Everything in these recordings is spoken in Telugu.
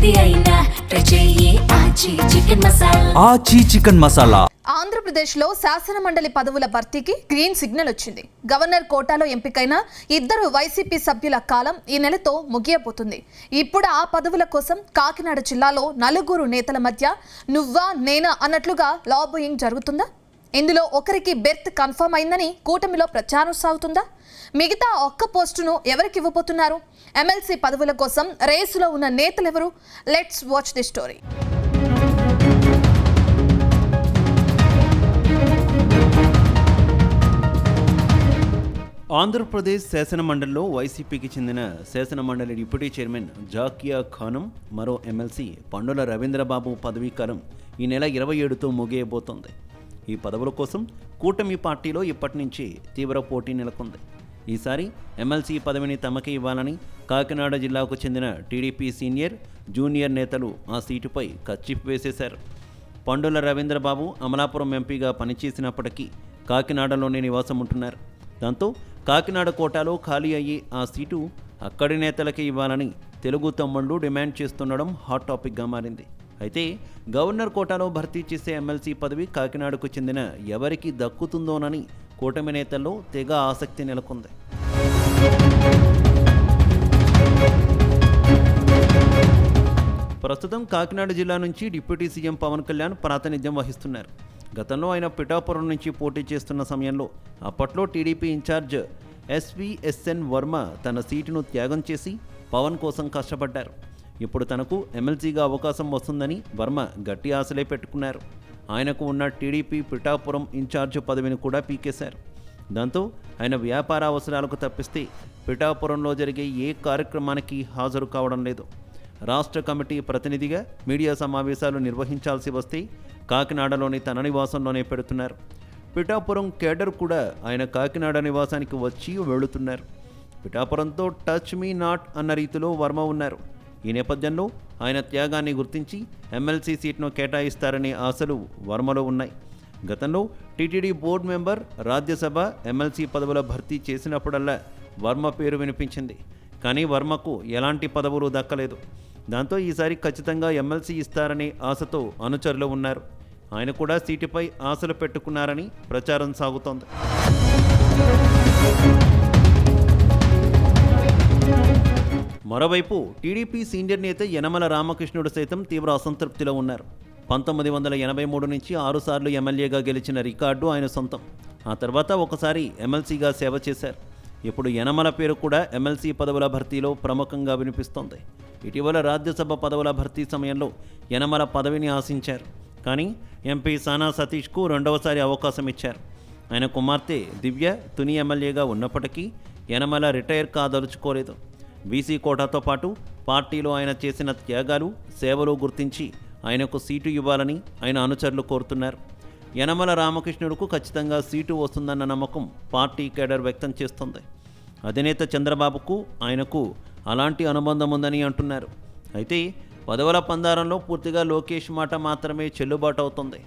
ఏది అయినా ట్రై చెయ్యి ఆచి చికెన్ మసాలా. ఆచి చికెన్ మసాలా. ఆంధ్రప్రదేశ్లో శాసనమండలి పదవుల భర్తీకి గ్రీన్ సిగ్నల్ వచ్చింది. గవర్నర్ కోటాలో ఎంపికైన 2 వైసీపీ సభ్యుల కాలం ఈ నెలతో ముగియబోతుంది. ఇప్పుడు ఆ పదవుల కోసం కాకినాడ జిల్లాలో 4 నేతల మధ్య నువ్వా నేనా అన్నట్లుగా లాబియింగ్ జరుగుతుందా? ఇందులో ఒకరికి బెర్త్ కన్ఫర్మ్ అయిందని కూటమిలో ప్రచారం సాగుతుందా? మిగతా ఒక్క పోస్టును ఎవరికి ఇవ్వబోతున్నారు? ఎమ్మెల్సీ పదవుల కోసం రేసులో ఉన్న నేతలెవరు? Let's watch the story. Andhra Pradesh శాసనమండలిలో వైసీపీకి చెందిన శాసనమండలి డిప్యూటీ చైర్మన్ జాకియా ఖానం, మరో ఎమ్మెల్సీ పండుల రవీంద్రబాబు పదవీకాలం ఈ నెల 27తో ముగియబోతోంది. ఈ పదవుల కోసం కూటమి పార్టీలో ఇప్పటి నుంచి తీవ్ర పోటీ నెలకొంది. ఈసారి ఎమ్మెల్సీ పదవిని తమకే ఇవ్వాలని కాకినాడ జిల్లాకు చెందిన టీడీపీ సీనియర్, జూనియర్ నేతలు ఆ సీటుపై కర్చీఫ్ వేసేశారు. పండుల రవీంద్రబాబు అమలాపురం ఎంపీగా పనిచేసినప్పటికీ కాకినాడలోనే నివాసం ఉంటున్నారు. దాంతో కాకినాడ కోటాలో ఖాళీ అయ్యి ఆ సీటు అక్కడి నేతలకే ఇవ్వాలని తెలుగు తమ్ముళ్ళు డిమాండ్ చేస్తుండడం హాట్ టాపిక్గా మారింది. అయితే గవర్నర్ కోటాలో భర్తీ చేసే ఎమ్మెల్సీ పదవి కాకినాడకు చెందిన ఎవరికి దక్కుతుందోనని కూటమి నేతల్లో తెగ ఆసక్తి నెలకొంది. ప్రస్తుతం కాకినాడ జిల్లా నుంచి డిప్యూటీ సీఎం పవన్ కళ్యాణ్ ప్రాతినిధ్యం వహిస్తున్నారు. గతంలో ఆయన పిఠాపురం నుంచి పోటీ చేస్తున్న సమయంలో అప్పట్లో టీడీపీ ఇన్ఛార్జ్ ఎస్విఎస్ఎన్ వర్మ తన సీటును త్యాగం చేసి పవన్ కోసం కష్టపడ్డారు. ఇప్పుడు తనకు ఎమ్మెల్సీగా అవకాశం వస్తుందని వర్మ గట్టి ఆశలే పెట్టుకున్నారు. ఆయనకు ఉన్న టీడీపీ పిఠాపురం ఇన్ఛార్జ్ పదవిని కూడా పీకేశారు. దాంతో ఆయన వ్యాపార అవసరాలకు తప్పిస్తే పిఠాపురంలో జరిగే ఏ కార్యక్రమానికి హాజరు కావడం లేదు. రాష్ట్ర కమిటీ ప్రతినిధిగా మీడియా సమావేశాలు నిర్వహించాల్సి వస్తే కాకినాడలోని తన నివాసంలోనే పెడుతున్నారు. పిఠాపురం కేడర్ కూడా ఆయన కాకినాడ నివాసానికి వచ్చి వెళుతున్నారు. పిఠాపురంతో టచ్ మీ నాట్ అన్న రీతిలో వర్మ ఉన్నారు. ఈ నేపథ్యంలో ఆయన త్యాగాన్ని గుర్తించి ఎమ్మెల్సీ సీట్ను కేటాయిస్తారనే ఆశలు వర్మలో ఉన్నాయి. గతంలో TTD board member, Rajya Sabha, MLC పదవుల భర్తీ చేసినప్పుడల్లా వర్మ పేరు వినిపించింది. కానీ వర్మకు ఎలాంటి పదవులు దక్కలేదు. దాంతో ఈసారి ఖచ్చితంగా ఎమ్మెల్సీ ఇస్తారనే ఆశతో అనుచరులు ఉన్నారు. ఆయన కూడా సీటుపై ఆశలు పెట్టుకున్నారని ప్రచారం సాగుతోంది. మరోవైపు టీడీపీ సీనియర్ నేత యనమల రామకృష్ణుడు సైతం తీవ్ర అసంతృప్తిలో ఉన్నారు. 1983 నుంచి 6 సార్లు ఎమ్మెల్యేగా గెలిచిన రికార్డు ఆయన సొంతం. ఆ తర్వాత ఒకసారి ఎమ్మెల్సీగా సేవ చేశారు. ఇప్పుడు యనమల పేరు కూడా ఎమ్మెల్సీ పదవుల భర్తీలో ప్రముఖంగా వినిపిస్తోంది. ఇటీవల రాజ్యసభ పదవుల భర్తీ సమయంలో యనమల పదవిని ఆశించారు. కానీ ఎంపీ సానా సతీష్కు రెండవసారి అవకాశం ఇచ్చారు. ఆయన కుమార్తె దివ్య తుని ఎమ్మెల్యేగా ఉన్నప్పటికీ యనమల రిటైర్ కాదలుచుకోలేదు. బీసీ కోటాతో పాటు పార్టీలో ఆయన చేసిన త్యాగాలు, సేవలు గుర్తించి ఆయనకు సీటు ఇవ్వాలని ఆయన అనుచరులు కోరుతున్నారు. యనమల రామకృష్ణుడుకు ఖచ్చితంగా సీటు వస్తుందన్న నమ్మకం పార్టీ కేడర్ వ్యక్తం చేస్తోంది. అధినేత చంద్రబాబుకు ఆయనకు అలాంటి అనుబంధం ఉందని అంటున్నారు. అయితే పదవుల పందారంలో పూర్తిగా లోకేష్ మాట మాత్రమే చెల్లుబాటు అవుతుంది.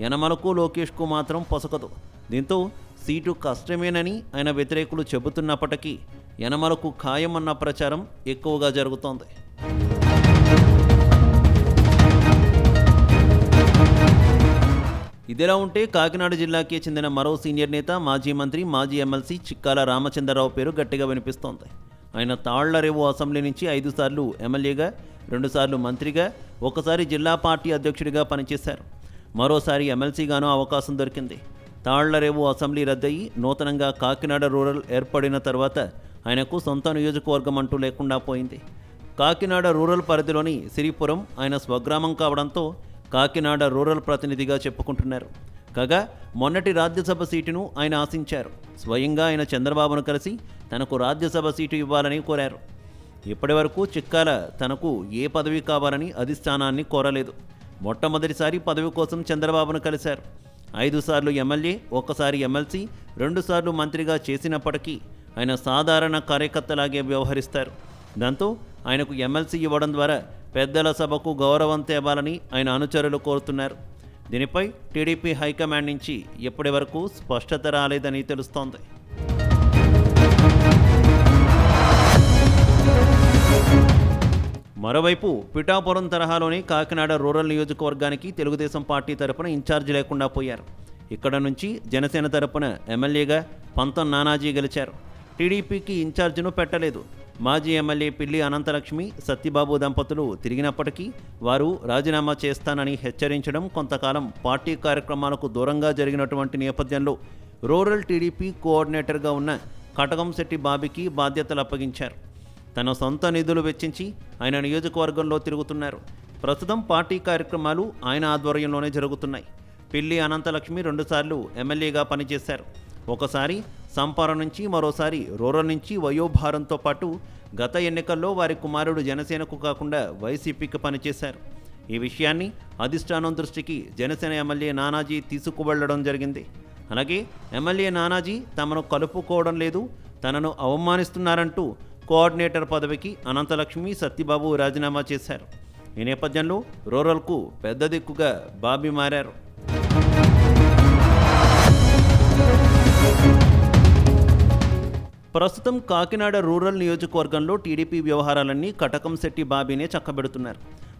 యనమలకు లోకేష్కు మాత్రం పొసగదు. దీంతో సీటు కష్టమేనని ఆయన వ్యతిరేకులు చెబుతున్నప్పటికీ యనమలకు ఖాయమన్న ప్రచారం ఎక్కువగా జరుగుతోంది. ఇదిలా ఉంటే కాకినాడ జిల్లాకే చెందిన మరో సీనియర్ నేత, మాజీ మంత్రి, మాజీ ఎమ్మెల్సీ చిక్కాల రామచంద్రరావు పేరు గట్టిగా వినిపిస్తోంది. ఆయన తాళ్లరేవు అసెంబ్లీ నుంచి 5 సార్లు ఎమ్మెల్యేగా, 2 సార్లు మంత్రిగా, ఒకసారి జిల్లా పార్టీ అధ్యక్షుడిగా పనిచేశారు. మరోసారి ఎమ్మెల్సీగానూ అవకాశం దొరికింది. తాళ్లరేవు అసెంబ్లీ రద్దయి నూతనంగా కాకినాడ రూరల్ ఏర్పడిన తర్వాత ఆయనకు సొంత నియోజకవర్గం అంటూ లేకుండా పోయింది. కాకినాడ రూరల్ పరిధిలోని సిరిపురం ఆయన స్వగ్రామం కావడంతో కాకినాడ రూరల్ ప్రతినిధిగా చెప్పుకుంటున్నారు. కాగా మొన్నటి రాజ్యసభ సీటును ఆయన ఆశించారు. స్వయంగా ఆయన చంద్రబాబును కలిసి తనకు రాజ్యసభ సీటు ఇవ్వాలని కోరారు. ఇప్పటి వరకు చిక్కాల తనకు ఏ పదవి కావాలని అధిష్టానాన్ని కోరలేదు. మొట్టమొదటిసారి పదవి కోసం చంద్రబాబును కలిశారు. 5 సార్లు ఎమ్మెల్యే, 1 సారి ఎమ్మెల్సీ, 2 సార్లు మంత్రిగా చేసినప్పటికీ ఆయన సాధారణ కార్యకర్తలాగే వ్యవహరిస్తారు. దాంతో ఆయనకు ఎమ్మెల్సీ ఇవ్వడం ద్వారా పెద్దల సభకు గౌరవం తేవాలని ఆయన అనుచరులు కోరుతున్నారు. దీనిపై టీడీపీ హైకమాండ్ నుంచి ఇప్పటి వరకు స్పష్టత రాలేదని తెలుస్తోంది. మరోవైపు పిఠాపురం తరహాలోని కాకినాడ రూరల్ నియోజకవర్గానికి తెలుగుదేశం పార్టీ తరపున ఇన్ఛార్జ్ లేకుండా పోయారు. ఇక్కడ నుంచి జనసేన తరపున ఎమ్మెల్యేగా పంతం నానాజీ గెలిచారు. టీడీపీకి ఇన్ఛార్జిను పెట్టలేదు. మాజీ ఎమ్మెల్యే పిల్లి అనంతలక్ష్మి, సత్యబాబు దంపతులు తిరిగినప్పటికీ వారు రాజీనామా చేస్తానని హెచ్చరించడం కొంతకాలం పార్టీ కార్యక్రమాలకు దూరంగా జరిగినటువంటి నేపథ్యంలో రూరల్ టీడీపీ కోఆర్డినేటర్గా ఉన్న కటకంశెట్టి బాబీకి బాధ్యతలు అప్పగించారు. తన సొంత నిధులు వెచ్చించి ఆయన నియోజకవర్గంలో తిరుగుతున్నారు. ప్రస్తుతం పార్టీ కార్యక్రమాలు ఆయన ఆధ్వర్యంలోనే జరుగుతున్నాయి. పిల్లి అనంతలక్ష్మి 2 సార్లు ఎమ్మెల్యేగా పనిచేశారు. ఒకసారి సంపార నుంచి, మరోసారి రూరల్ నుంచి వయోభారంతో పాటు గత ఎన్నికల్లో వారి కుమారుడు జనసేనకు కాకుండా వైసీపీకి పనిచేశారు. ఈ విషయాన్ని అధిష్టానం దృష్టికి జనసేన ఎమ్మెల్యే నానాజీ తీసుకువెళ్లడం జరిగింది. అలాగే ఎమ్మెల్యే నానాజీ తమను కలుపుకోవడం లేదు, తనను అవమానిస్తున్నారంటూ కోఆర్డినేటర్ పదవికి అనంతలక్ష్మి, సత్యబాబు రాజీనామా చేశారు. ఈ నేపథ్యంలో రూరల్కు పెద్ద దిక్కుగా బాబీ మారారు. ప్రస్తుతం కాకినాడ రూరల్ నియోజకవర్గంలో టీడీపీ వ్యవహారాలన్నీ కటకంశెట్టి బాబీనే చక్కబెడుతున్నారు.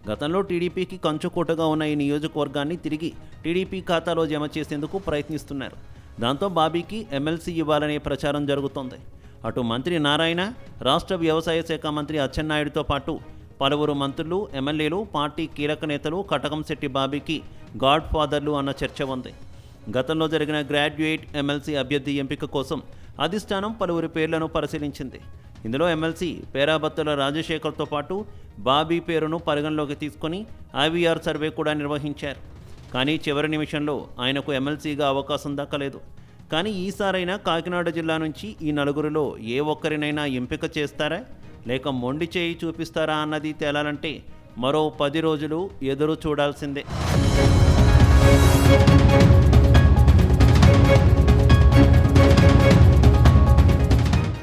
గతంలో టీడీపీకి కంచుకోటగా ఉన్న ఈ నియోజకవర్గాన్ని తిరిగి టీడీపీ ఖాతాలో జమ చేసేందుకు ప్రయత్నిస్తున్నారు. దాంతో బాబీకి ఎమ్మెల్సీ ఇవ్వాలనే ప్రచారం జరుగుతోంది. అటు మంత్రి నారాయణ, రాష్ట్ర వ్యవసాయ శాఖ మంత్రి అచ్చెన్నాయుడితో పాటు పలువురు మంత్రులు, ఎమ్మెల్యేలు, పార్టీ కీలక నేతలు కటకంశెట్టి బాబీకి గాడ్ ఫాదర్లు అన్న చర్చ ఉంది. గతంలో జరిగిన గ్రాడ్యుయేట్ ఎమ్మెల్సీ అభ్యర్థి ఎంపిక కోసం అధిష్టానం పలువురి పేర్లను పరిశీలించింది. ఇందులో ఎమ్మెల్సీ పేరాబత్తుల రాజశేఖర్తో పాటు బాబీ పేరును పరిగణలోకి తీసుకొని ఐవీఆర్ సర్వే కూడా నిర్వహించారు. కానీ చివరి నిమిషంలో ఆయనకు ఎమ్మెల్సీగా అవకాశం దక్కలేదు. కానీ ఈసారైనా కాకినాడ జిల్లా నుంచి ఈ నలుగురిలో ఏ ఒక్కరినైనా ఎంపిక చేస్తారా, లేక మొండి చేయి చూపిస్తారా అన్నది తేలాలంటే మరో 10 రోజులు ఎదురు చూడాల్సిందే.